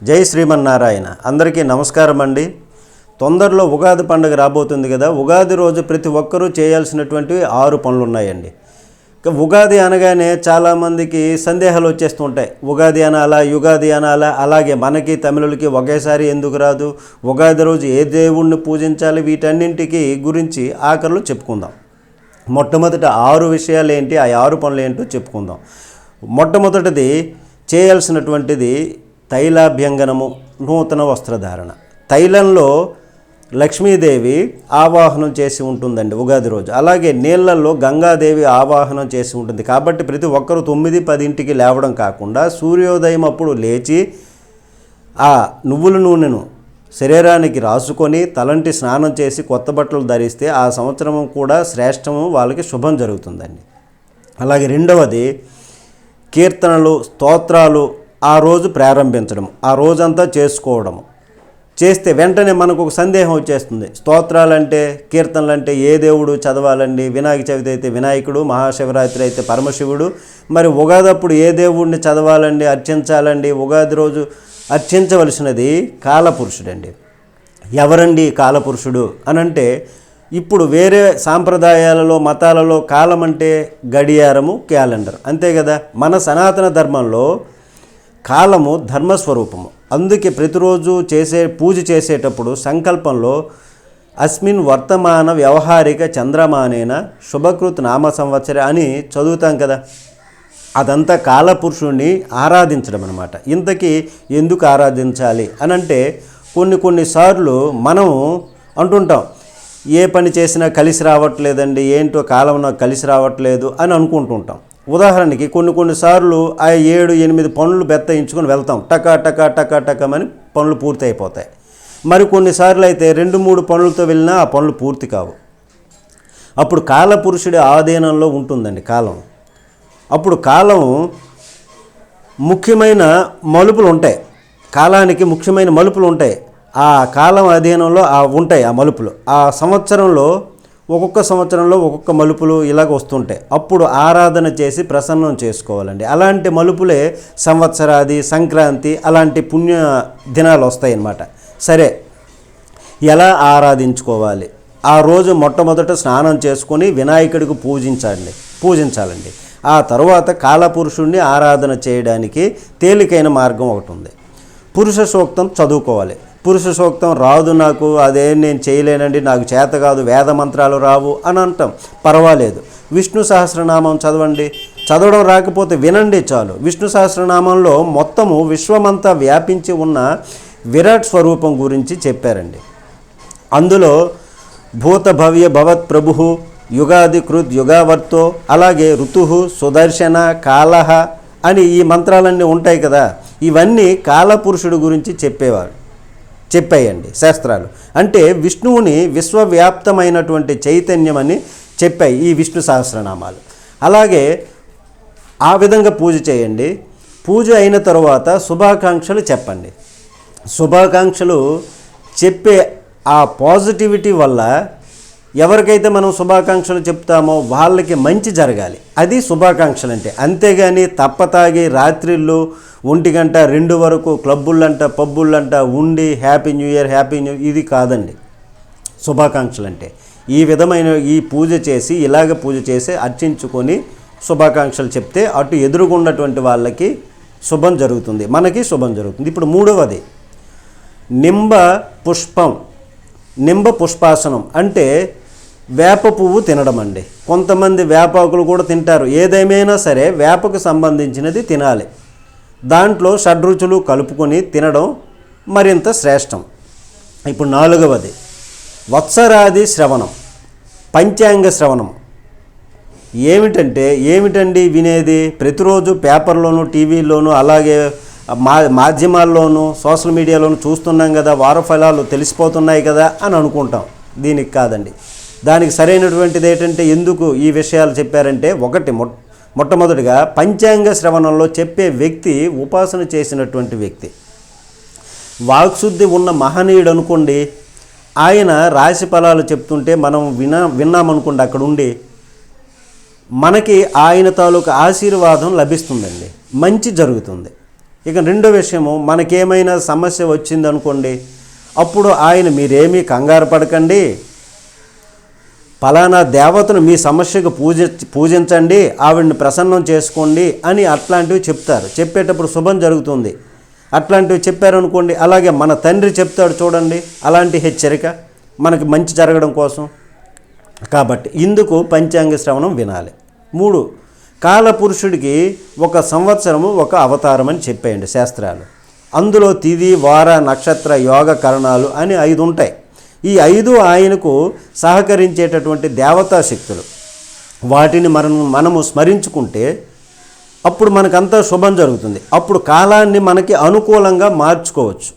జై శ్రీమన్నారాయణ. అందరికీ నమస్కారం అండి. తొందరలో ఉగాది పండుగ రాబోతుంది కదా. ఉగాది రోజు ప్రతి ఒక్కరూ చేయాల్సినటువంటి 6 పనులు ఉన్నాయండి. ఉగాది అనగానే చాలామందికి సందేహాలు వచ్చేస్తూ ఉంటాయి. ఉగాది అనాలా, యుగాది అనాలా, అలాగే మనకి తమిళులకి ఒకేసారి ఎందుకు రాదు, ఉగాది రోజు ఏ దేవుణ్ణి పూజించాలి, వీటన్నింటికి గురించి ఆఖరిలో చెప్పుకుందాం. మొట్టమొదట 6 విషయాలు ఏంటి, ఆ 6 పనులు ఏంటో చెప్పుకుందాం. మొట్టమొదటిది చేయాల్సినటువంటిది తైలాభ్యంగనము, నూతన వస్త్రధారణ. తైలంలో లక్ష్మీదేవి ఆవాహనం చేసి ఉంటుందండి ఉగాది రోజు. అలాగే నీళ్లలో గంగాదేవి ఆవాహనం చేసి ఉంటుంది. కాబట్టి ప్రతి ఒక్కరూ 9-10 లేవడం కాకుండా సూర్యోదయం అప్పుడు లేచి ఆ నువ్వుల నూనెను శరీరానికి రాసుకొని తలంటి స్నానం చేసి కొత్త బట్టలు ధరిస్తే ఆ సంవత్సరం కూడా శ్రేష్టము, వాళ్ళకి శుభం జరుగుతుందండి. అలాగే రెండవది కీర్తనలు, స్తోత్రాలు ఆ రోజు ప్రారంభించడం, ఆ రోజంతా చేసుకోవడము. చేస్తే వెంటనే మనకు ఒక సందేహం వచ్చేస్తుంది. స్తోత్రాలంటే, కీర్తనలంటే ఏ దేవుడు చదవాలండి? వినాయక చవితి అయితే వినాయకుడు, మహాశివరాత్రి అయితే పరమశివుడు. మరి ఉగాది అప్పుడు ఏ దేవుడిని చదవాలండి, అర్చించాలండి? ఉగాది రోజు అర్చించవలసినది కాలపురుషుడండి. ఎవరండి కాలపురుషుడు అనంటే, ఇప్పుడు వేరే సాంప్రదాయాలలో, మతాలలో కాలం అంటే గడియారము, క్యాలెండర్, అంతే కదా. మన సనాతన ధర్మంలో కాలము ధర్మస్వరూపము. అందుకే ప్రతిరోజు పూజ చేసేటప్పుడు సంకల్పంలో అస్మిన్ వర్తమాన వ్యవహారిక చంద్రమానేన శుభకృత్ నామ సంవత్సర అని చదువుతాం కదా. అదంతా కాలపురుషుణ్ణి ఆరాధించడం అన్నమాట. ఇంతకీ ఎందుకు ఆరాధించాలి అనంటే, కొన్నిసార్లు మనం అంటుంటాం, ఏ పని చేసినా కలిసి రావట్లేదండి, ఏంటో కాలం నాకు కలిసి రావట్లేదు అని అనుకుంటుంటాం. ఉదాహరణకి కొన్నిసార్లు ఆ 7-8 పనులు బెత్తయించుకొని వెళ్తాం, టకమని పనులు పూర్తి అయిపోతాయి. మరి కొన్నిసార్లు అయితే 2-3 పనులతో వెళ్ళినా ఆ పనులు పూర్తి కావు. అప్పుడు కాలపురుషుడి ఆధీనంలో ఉంటుందండి కాలం. అప్పుడు కాలం ముఖ్యమైన మలుపులు ఉంటాయి, కాలానికి ముఖ్యమైన మలుపులు ఉంటాయి. ఆ కాలం అధీనంలో ఉంటాయి ఆ మలుపులు. ఆ సంవత్సరంలో ఒక్కొక్క మలుపులు ఇలాగ వస్తుంటాయి. అప్పుడు ఆరాధన చేసి ప్రసన్నం చేసుకోవాలండి. అలాంటి మలుపులే సంవత్సరాది, సంక్రాంతి, అలాంటి పుణ్య దినాలు వస్తాయన్నమాట. సరే, ఎలా ఆరాధించుకోవాలి? ఆ రోజు మొట్టమొదట స్నానం చేసుకొని వినాయకుడికి పూజించాలండి. ఆ తర్వాత కాలపురుషుణ్ణి ఆరాధన చేయడానికి తేలికైన మార్గం ఒకటి ఉంది. పురుష సూక్తం చదువుకోవాలి. పురుష సూక్తం రాదు నాకు, అదేం నేను చేయలేనండి, నాకు చేత కాదు, వేద మంత్రాలు రావు అని అంటాం. పర్వాలేదు, విష్ణు సహస్రనామం చదవండి. చదవడం రాకపోతే వినండి చాలు. విష్ణు సహస్రనామంలో మొత్తము విశ్వమంతా వ్యాపించి ఉన్న విరాట్ స్వరూపం గురించి చెప్పారండి. అందులో భూత భవ్య భవత్ ప్రభు, యుగాది కృత్ యుగావర్తో, అలాగే ఋతు, సుదర్శన, కాలహ అని ఈ మంత్రాలన్నీ ఉంటాయి కదా. ఇవన్నీ కాలపురుషుడు గురించి చెప్పాయండి శాస్త్రాలు. అంటే విష్ణువుని విశ్వవ్యాప్తమైనటువంటి చైతన్యం అని చెప్పాయి ఈ విష్ణు సహస్రనామాలు. అలాగే ఆ విధంగా పూజ చేయండి. పూజ అయిన తర్వాత శుభాకాంక్షలు చెప్పండి. శుభాకాంక్షలు చెప్పే ఆ పాజిటివిటీ వల్ల ఎవరికైతే మనం శుభాకాంక్షలు చెప్తామో వాళ్ళకి మంచి జరగాలి. అది శుభాకాంక్షలు అంటే. అంతేగాని తప్పతాగి రాత్రిళ్ళు 1 గంట 2 వరకు క్లబ్బుళ్ళంట, పబ్బుళ్ళంట ఉండి హ్యాపీ న్యూ ఇయర్ ఇది కాదండి శుభాకాంక్షలు అంటే. ఈ విధమైన ఈ పూజ చేసి, ఇలాగ పూజ చేసి అర్చించుకొని శుభాకాంక్షలు చెప్తే అటు ఎదురుగున్నటువంటి వాళ్ళకి శుభం జరుగుతుంది, మనకి శుభం జరుగుతుంది. ఇప్పుడు మూడవది నింబ పుష్పాసనం అంటే వేప పువ్వు తినడం అండి. కొంతమంది వేపాకులు కూడా తింటారు. ఏదేమైనా సరే వేపకు సంబంధించినది తినాలి. దాంట్లో షడ్రుచులు కలుపుకొని తినడం మరింత శ్రేష్టం. ఇప్పుడు 4వది వత్సరాది శ్రవణం, పంచాంగ శ్రవణం. ఏమిటండి వినేది? ప్రతిరోజు పేపర్లోను, టీవీలోను, అలాగే మాధ్యమాల్లోనూ, సోషల్ మీడియాలోనూ చూస్తున్నాం కదా, వారఫలాలు తెలిసిపోతున్నాయి కదా అని అనుకుంటాం. దీనికి కాదండి. దానికి సరైనటువంటిది ఏంటంటే, ఎందుకు ఈ విషయాలు చెప్పారంటే, మొట్టమొదటిగా పంచాంగ శ్రవణంలో చెప్పే వ్యక్తి ఉపాసన చేసినటువంటి వ్యక్తి, వాక్శుద్ధి ఉన్న మహనీయుడు అనుకోండి. ఆయన రాశి ఫలాలు చెప్తుంటే మనం విన్నామనుకోండి, అక్కడ ఉండి మనకి ఆయన తాలూకు ఆశీర్వాదం లభిస్తుందండి, మంచి జరుగుతుంది. ఇక రెండో విషయము, మనకేమైనా సమస్య వచ్చిందనుకోండి, అప్పుడు ఆయన మీరేమీ కంగారు పడకండి, పలానా దేవతను మీ సమస్యకు పూజించండి, ఆవిడ్ని ప్రసన్నం చేసుకోండి అని అట్లాంటివి చెప్తారు. చెప్పేటప్పుడు శుభం జరుగుతుంది. అట్లాంటివి చెప్పారనుకోండి, అలాగే మన తండ్రి చెప్తాడు చూడండి, అలాంటి హెచ్చరిక మనకి మంచి జరగడం కోసం. కాబట్టి ఇందుకు పంచాంగ శ్రవణం వినాలి. 3, కాలపురుషుడికి ఒక సంవత్సరము ఒక అవతారం అని చెప్పేయండి శాస్త్రాలు. అందులో తిథి, వార, నక్షత్ర, యోగ, కరణాలు అని 5 ఉంటాయి. ఈ 5 ఆయనకు సహకరించేటటువంటి దేవతా శక్తులు. వాటిని మనము స్మరించుకుంటే అప్పుడు మనకంతా శుభం జరుగుతుంది. అప్పుడు కాలాన్ని మనకి అనుకూలంగా మార్చుకోవచ్చు.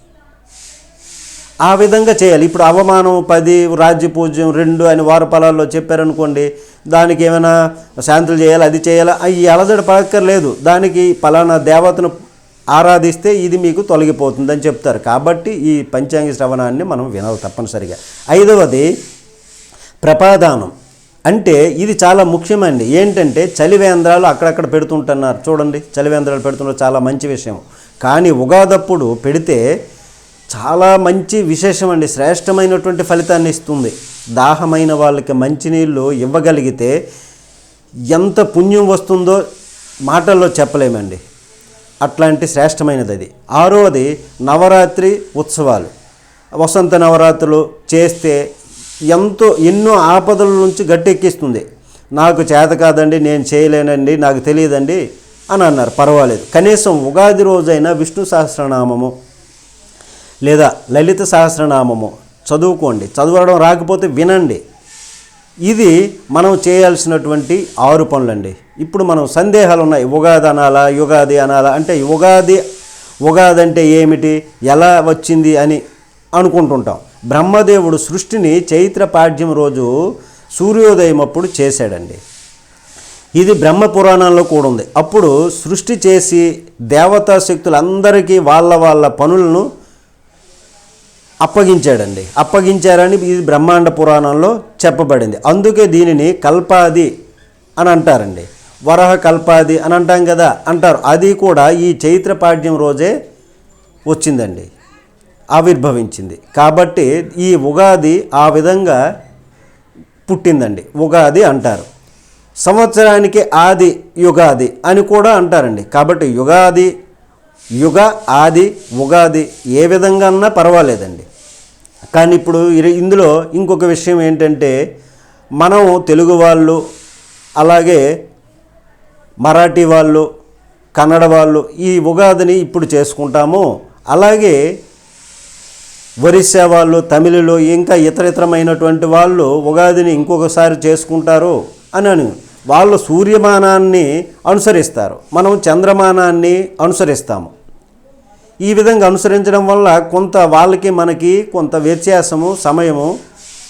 ఆ విధంగా చేయాలి. ఇప్పుడు అవమానం 10, రాజ్యపూజ్యం 2 అని వారఫలాల్లో చెప్పారనుకోండి, దానికి ఏమైనా శాంతులు చేయాలి, అది చేయాలి, ఈ అలజడి పడక్కర్లేదు. దానికి పలానా దేవతను ఆరాధిస్తే ఇది మీకు తొలగిపోతుందని చెప్తారు. కాబట్టి ఈ పంచాంగ శ్రవణాన్ని మనం వినాలి తప్పనిసరిగా. 5వది ప్రపాదానం. అంటే ఇది చాలా ముఖ్యమండి. ఏంటంటే చలివేంద్రాలు అక్కడక్కడ పెడుతుంటున్నారు చూడండి, చలివేంద్రాలు పెడుతున్నారు, చాలా మంచి విషయం. కానీ ఉగాదప్పుడు పెడితే చాలా మంచి విశేషం అండి, శ్రేష్టమైనటువంటి ఫలితాన్ని ఇస్తుంది. దాహమైన వాళ్ళకి మంచినీళ్ళు ఇవ్వగలిగితే ఎంత పుణ్యం వస్తుందో మాటల్లో చెప్పలేమండి. అట్లాంటి శ్రేష్టమైనది అది. 6వది నవరాత్రి ఉత్సవాలు. వసంత నవరాత్రులు చేస్తే ఎన్నో ఆపదల నుంచి గట్టెక్కిస్తుంది. నాకు చేత కాదండి, నేను చేయలేనండి, నాకు తెలియదండి అని అన్నారు, పర్వాలేదు. కనీసం ఉగాది రోజైనా విష్ణు సహస్రనామము లేదా లలిత సహస్రనామము చదువుకోండి. చదవడం రాకపోతే వినండి. ఇది మనం చేయాల్సినటువంటి 6 పనులండి. ఇప్పుడు మనం సందేహాలు ఉన్నాయి, ఉగాది అనాలా, యుగాది అనాలా అంటే ఉగాది అంటే ఏమిటి, ఎలా వచ్చింది అని అనుకుంటుంటాం. బ్రహ్మదేవుడు సృష్టిని చైత్ర పాడ్యం రోజు సూర్యోదయం అప్పుడు చేశాడండి. ఇది బ్రహ్మ పురాణంలో కూడా ఉంది. అప్పుడు సృష్టి చేసి దేవతా శక్తులందరికీ వాళ్ళ పనులను అప్పగించారని ఇది బ్రహ్మాండ పురాణంలో చెప్పబడింది. అందుకే దీనిని కల్పాది అని అంటారండి. వరహ కల్పాది అని అంటాం కదా, అంటారు. అది కూడా ఈ చైత్రపాడ్యం రోజే వచ్చిందండి, ఆవిర్భవించింది. కాబట్టి ఈ ఉగాది ఆ విధంగా పుట్టిందండి, ఉగాది అంటారు. సంవత్సరానికి ఆది యుగాది అని కూడా అంటారండి. కాబట్టి యుగ ఆది ఉగాది ఏ విధంగా అన్నా పర్వాలేదండి. కానీ ఇప్పుడు ఇందులో ఇంకొక విషయం ఏంటంటే, మనం తెలుగు వాళ్ళు, అలాగే మరాఠీ వాళ్ళు, కన్నడ వాళ్ళు ఈ ఉగాదిని ఇప్పుడు చేసుకుంటాము. అలాగే ఒరిస్సా వాళ్ళు, తమిళులు, ఇంకా ఇతరమైనటువంటి వాళ్ళు ఉగాదిని ఇంకొకసారి చేసుకుంటారు అని వాళ్ళు సూర్యమానాన్ని అనుసరిస్తారు, మనం చంద్రమానాన్ని అనుసరిస్తాము. ఈ విధంగా అనుసరించడం వల్ల కొంత వాళ్ళకి మనకి కొంత సమయము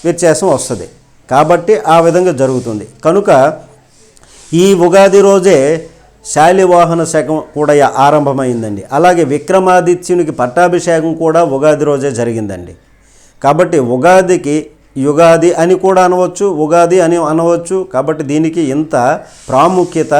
వ్యత్యాసం వస్తుంది. కాబట్టి ఆ విధంగా జరుగుతుంది. కనుక ఈ ఉగాది రోజే శాలివాహన శకం కూడా ఆరంభమైందండి. అలాగే విక్రమాదిత్యునికి పట్టాభిషేకం కూడా ఉగాది రోజే జరిగిందండి. కాబట్టి ఉగాదికి యుగాది అని కూడా అనవచ్చు, ఉగాది అని అనవచ్చు. కాబట్టి దీనికి ఇంత ప్రాముఖ్యత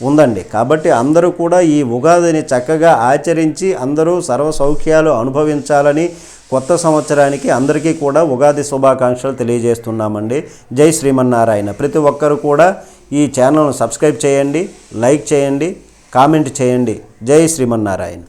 ఉందండి. కాబట్టి అందరూ కూడా ఈ ఉగాదిని చక్కగా ఆచరించి అందరూ సర్వ సౌఖ్యాలు అనుభవించాలని కొత్త సంవత్సరానికి అందరికీ కూడా ఉగాది శుభాకాంక్షలు తెలియజేస్తున్నామండి. జై శ్రీమన్నారాయణ. ప్రతి ఒక్కరూ కూడా ఈ ఛానల్ను సబ్స్క్రైబ్ చేయండి, లైక్ చేయండి, కామెంట్ చేయండి. జై శ్రీమన్నారాయణ.